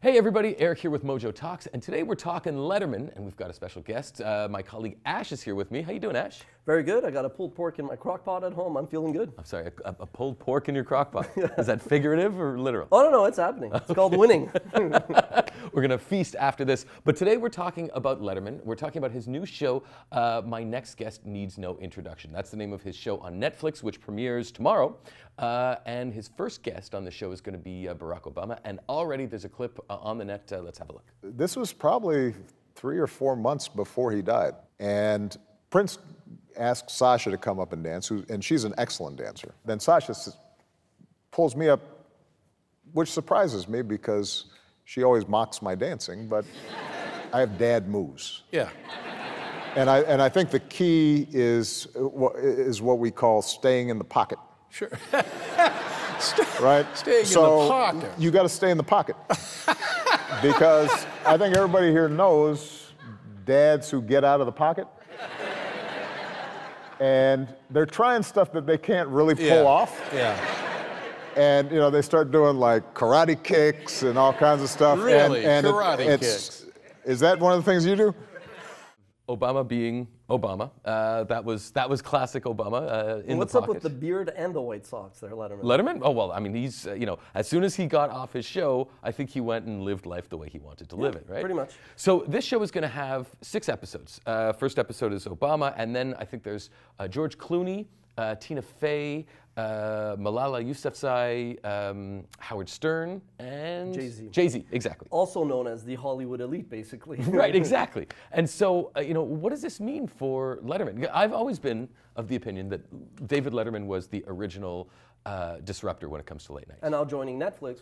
Hey everybody, Eric here with Mojo Talks, and today we're talking Letterman, and we've got a special guest. My colleague Ash is here with me. How you doing, Ash? Very good. I got a pulled pork in my crock pot at home. I'm feeling good. I'm sorry, a pulled pork in your crock pot. Is that figurative or literal? Oh, no, it's happening. It's called winning. We're going to feast after this. But today we're talking about Letterman. We're talking about his new show, My Next Guest Needs No Introduction. That's the name of his show on Netflix, which premieres tomorrow. And his first guest on the show is going to be Barack Obama. And already there's a clip on the net. Let's have a look. This was probably 3 or 4 months before he died. And Prince asked Sasha to come up and dance, and she's an excellent dancer. Then Sasha pulls me up, which surprises me because she always mocks my dancing, but I have dad moves. Yeah. And I think the key is what we call staying in the pocket. Sure. Right? Staying in the pocket. You got to stay in the pocket. Because I think everybody here knows dads who get out of the pocket. And they're trying stuff that they can't really pull off. Yeah. And, you know, they start doing like karate kicks and all kinds of stuff. Really? And Karate kicks. Is that one of the things you do? Obama being Obama. That was classic Obama in What's the up pocket. with the beard and the white socks there, Letterman? Letterman? Oh, well, I mean, he's, you know, as soon as he got off his show, I think he went and lived life the way he wanted to live it, right? Pretty much. So this show is going to have 6 episodes. First episode is Obama, and then I think there's George Clooney, Tina Fey, Malala Yousafzai, Howard Stern, and Jay-Z. Jay-Z, exactly. Also known as the Hollywood elite, basically. Right, exactly. And so, you know, what does this mean for Letterman? I've always been of the opinion that David Letterman was the original disruptor when it comes to late night. And now joining Netflix,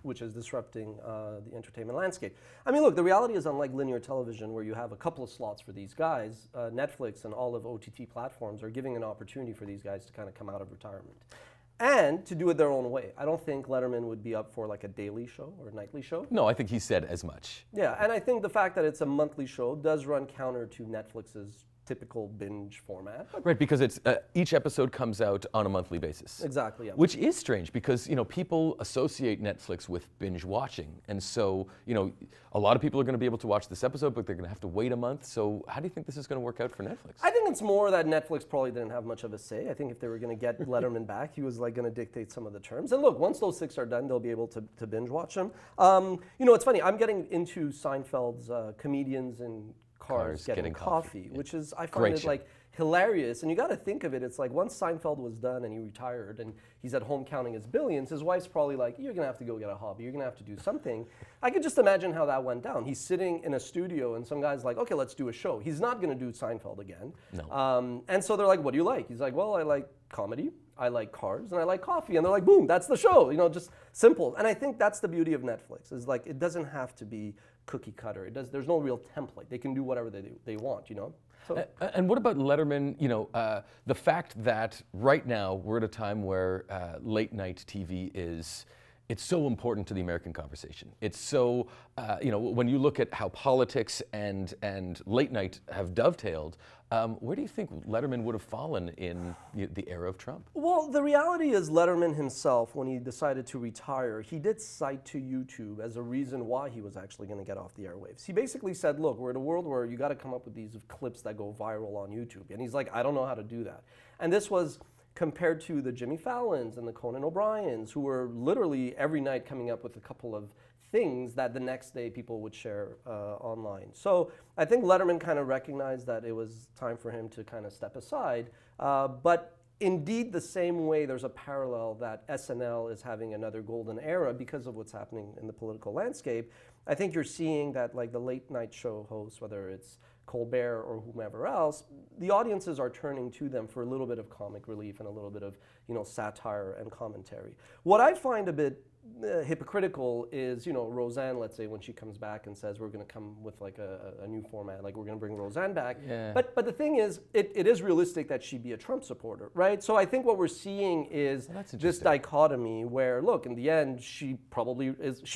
which is disrupting the entertainment landscape. I mean, look, the reality is unlike linear television where you have a couple of slots for these guys, Netflix and all of OTT platforms are giving an opportunity for these guys to kind of come out of retirement. And to do it their own way. I don't think Letterman would be up for like a daily show or a nightly show. No, I think he said as much. Yeah, and I think the fact that it's a monthly show does run counter to Netflix's typical binge format. Right, because it's each episode comes out on a monthly basis. Exactly, yeah. Which is strange because, you know, people associate Netflix with binge watching. And so, you know, a lot of people are going to be able to watch this episode, but they're going to have to wait a month. So how do you think this is going to work out for Netflix? I think it's more that Netflix probably didn't have much of a say. I think if they were going to get Letterman back, he was like going to dictate some of the terms. And look, once those 6 are done, they'll be able to binge watch them. You know, it's funny, I'm getting into Seinfeld's comedians and cars getting coffee, which is, I find it like hilarious. And you got to think of it, it's like once Seinfeld was done and he retired and he's at home counting his billions, his wife's probably like, you're gonna have to go get a hobby, you're gonna have to do something. I could just imagine how that went down. He's sitting in a studio and some guy's like, okay, let's do a show. He's not gonna do Seinfeld again. No. And so they're like, what do you like? He's like, well, I like comedy, I like cars, and I like coffee. And they're like, boom, that's the show, you know, just simple. And I think that's the beauty of Netflix, is like, it doesn't have to be cookie cutter. There's no real template. They can do whatever they want, you know? So. And what about Letterman, you know, the fact that right now we're at a time where late night TV it's so important to the American conversation. It's so, you know, when you look at how politics and late night have dovetailed, where do you think Letterman would have fallen in the era of Trump? Well, the reality is Letterman himself, when he decided to retire, he did cite to YouTube as a reason why he was actually going to get off the airwaves. He basically said, look, we're in a world where you got to come up with these clips that go viral on YouTube. And he's like, I don't know how to do that. And this was compared to the Jimmy Fallons and the Conan O'Briens, who were literally every night coming up with a couple of things that the next day people would share online. So I think Letterman kind of recognized that it was time for him to kind of step aside. But indeed, the same way there's a parallel that SNL is having another golden era because of what's happening in the political landscape. I think you're seeing that like the late night show hosts, whether it's Colbert or whomever else, the audiences are turning to them for a little bit of comic relief and a little bit of, you know, satire and commentary. What I find a bit hypocritical is, you know, Roseanne, let's say, when she comes back and says we're going to come with like a new format, like we're going to bring Roseanne back. Yeah. But the thing is, it is realistic that she be a Trump supporter, right? So I think what we're seeing is this dichotomy where, look, in the end, she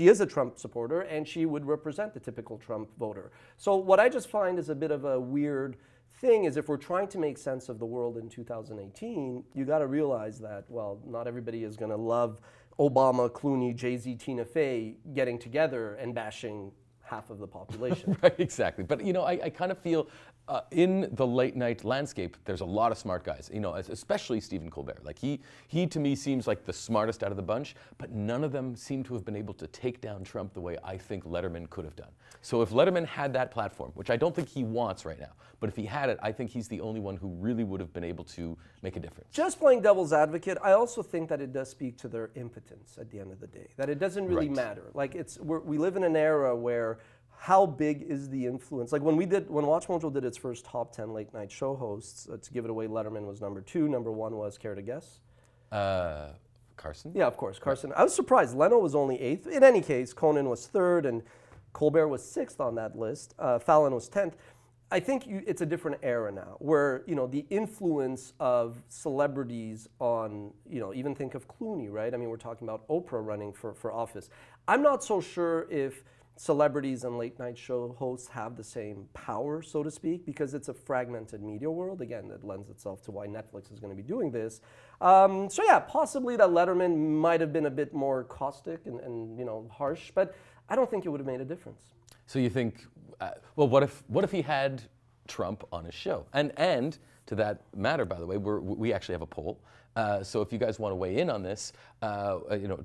is a Trump supporter and she would represent the typical Trump voter. So what I just find is a bit of a weird thing is if we're trying to make sense of the world in 2018, you got to realize that, well, not everybody is going to love Obama, Clooney, Jay-Z, Tina Fey getting together and bashing half of the population. Right, exactly. But you know, I kind of feel in the late night landscape, there's a lot of smart guys. You know, especially Stephen Colbert. Like he to me seems like the smartest out of the bunch, but none of them seem to have been able to take down Trump the way I think Letterman could have done. So if Letterman had that platform, which I don't think he wants right now, but if he had it, I think he's the only one who really would have been able to make a difference. Just playing devil's advocate, I also think that it does speak to their impotence at the end of the day. That it doesn't really matter. Like we live in an era where how big is the influence? Like when Watch Mojo did its first top 10 late night show hosts, to give it away, Letterman was number 2. Number 1 was, care to guess? Carson? Yeah, of course, Carson. I was surprised. Leno was only 8th. In any case, Conan was 3rd, and Colbert was 6th on that list. Fallon was 10th. I think it's a different era now, where the influence of celebrities on, even think of Clooney, right? I mean, we're talking about Oprah running for office. I'm not so sure if celebrities and late night show hosts have the same power, so to speak, because it's a fragmented media world. Again, that lends itself to why Netflix is going to be doing this. So yeah, possibly that Letterman might have been a bit more caustic and harsh, but I don't think it would have made a difference. So you think, well, what if he had Trump on his show? And to that matter, by the way, we actually have a poll. So if you guys want to weigh in on this,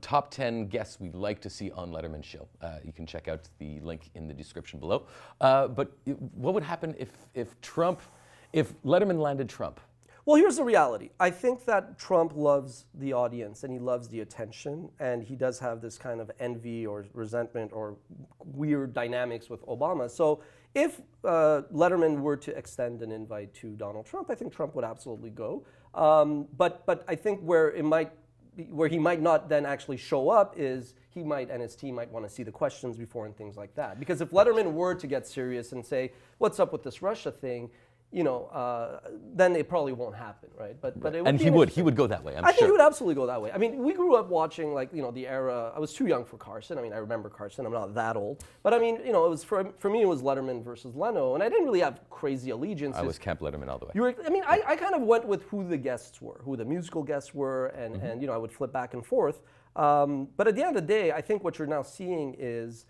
top 10 guests we'd like to see on Letterman's show. You can check out the link in the description below. But what would happen if Letterman landed Trump? Well, here's the reality. I think that Trump loves the audience and he loves the attention, and he does have this kind of envy or resentment or weird dynamics with Obama. So if Letterman were to extend an invite to Donald Trump, I think Trump would absolutely go. But I think where he might not then actually show up is he might and his team might want to see the questions before and things like that. Because if Letterman were to get serious and say, "What's up with this Russia thing?" then it probably won't happen, right? But it would. And he would go that way. I think he would absolutely go that way. I mean, we grew up watching the era. I was too young for Carson. I mean, I remember Carson. I'm not that old. But I mean, it was for me it was Letterman versus Leno, and I didn't really have crazy allegiances. I was Camp Letterman all the way. I kind of went with who the guests were, who the musical guests were, and I would flip back and forth. But at the end of the day, I think what you're now seeing is,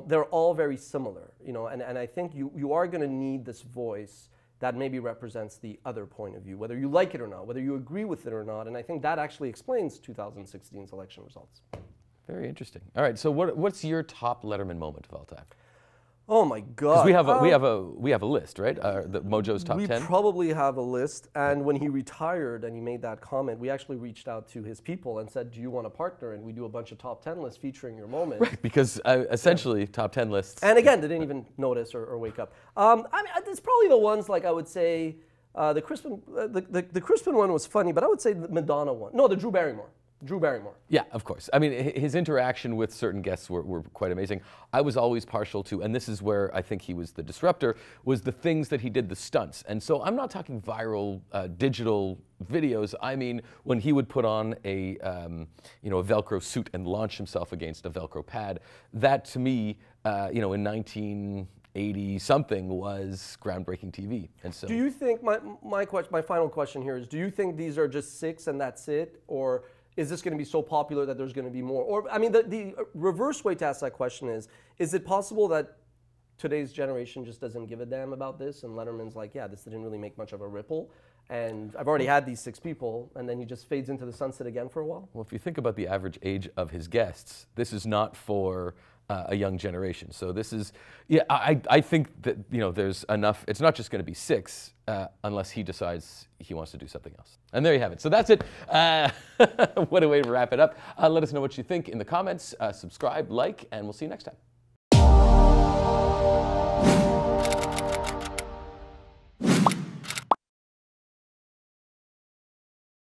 they're all very similar, and I think you are going to need this voice that maybe represents the other point of view, whether you like it or not, whether you agree with it or not. And I think that actually explains 2016's election results. Very interesting. All right, so what's your top Letterman moment of all time? Oh my God! Because we have a list, right? The Mojo's top 10. We probably have a list. And when he retired and he made that comment, we actually reached out to his people and said, "Do you want a partner?" And we do a bunch of top 10 lists featuring your moment. Right, because essentially top 10 lists. And again, they didn't even notice or wake up. I mean, it's probably the ones like I would say the Crispin the Crispin one was funny, but I would say the Madonna one. No, the Drew Barrymore. Yeah, of course. I mean, his interaction with certain guests were quite amazing. I was always partial to, and this is where I think he was the disruptor, was the things that he did, the stunts. And so I'm not talking viral digital videos. I mean, when he would put on a Velcro suit and launch himself against a Velcro pad, that to me, in 1980 something was groundbreaking TV. And so, do you think my final question here is: do you think these are just 6 and that's it, or is this going to be so popular that there's going to be more? Or, I mean, the reverse way to ask that question is it possible that today's generation just doesn't give a damn about this, and Letterman's like, yeah, this didn't really make much of a ripple, and I've already had these 6 people, and then he just fades into the sunset again for a while? Well, if you think about the average age of his guests, this is not for a young generation. So this is, I think that, there's enough. It's not just going to be 6 unless he decides he wants to do something else. And there you have it. So that's it. What a way to wrap it up. Let us know what you think in the comments. Subscribe, like, and we'll see you next time.